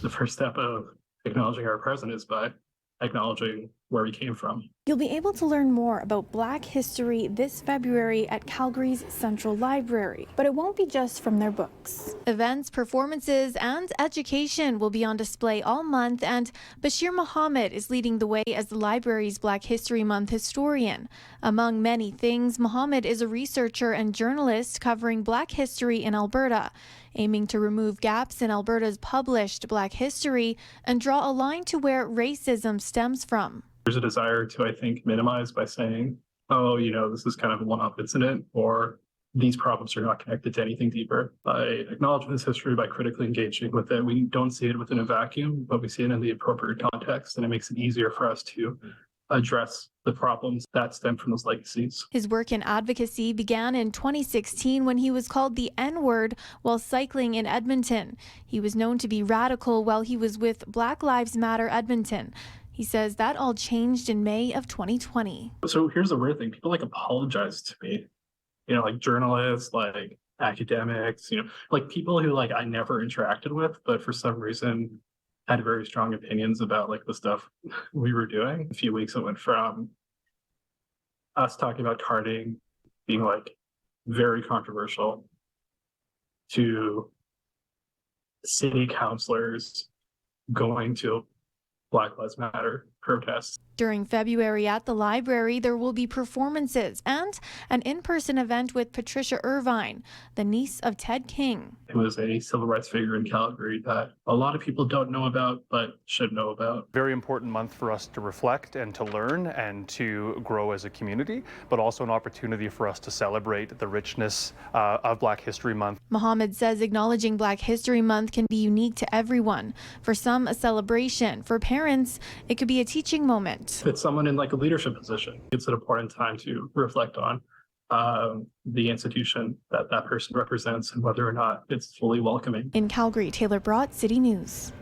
the first step of acknowledging our present is by acknowledging where we came from. You'll be able to learn more about Black history this February at Calgary's Central Library, but it won't be just from their books. Events, performances, and education will be on display all month, and Bashir Mohamed is leading the way as the library's Black History Month historian. Among many things, Mohamed is a researcher and journalist covering Black history in Alberta, aiming to remove gaps in Alberta's published Black history and draw a line to where racism stems from. There's a desire to, I think, minimize by saying, oh, this is kind of a one-off incident, or these problems are not connected to anything deeper. By acknowledging this history, by critically engaging with it, we don't see it within a vacuum, but we see it in the appropriate context, and it makes it easier for us to address the problems that stem from those legacies. His work in advocacy began in 2016 when he was called the N-word while cycling in Edmonton. He was known to be radical while he was with Black Lives Matter Edmonton. He says that all changed in May of 2020. So here's the weird thing. People apologize to me, like journalists, like academics, like people who I never interacted with, but for some reason had very strong opinions about the stuff we were doing. A few weeks it went from us talking about carding being very controversial to city councilors going to Black Lives Matter protests. During February at the library, there will be performances and an in-person event with Patricia Irvine, the niece of Ted King. It was a civil rights figure in Calgary that a lot of people don't know about, but should know about. Very important month for us to reflect and to learn and to grow as a community, but also an opportunity for us to celebrate the richness of Black History Month. Mohamed says acknowledging Black History Month can be unique to everyone. For some, a celebration. For parents, it could be a teaching moment. If it's someone in a leadership position, it's an important time to reflect on the institution that person represents and whether or not it's fully welcoming. In Calgary, Taylor Braat, City News.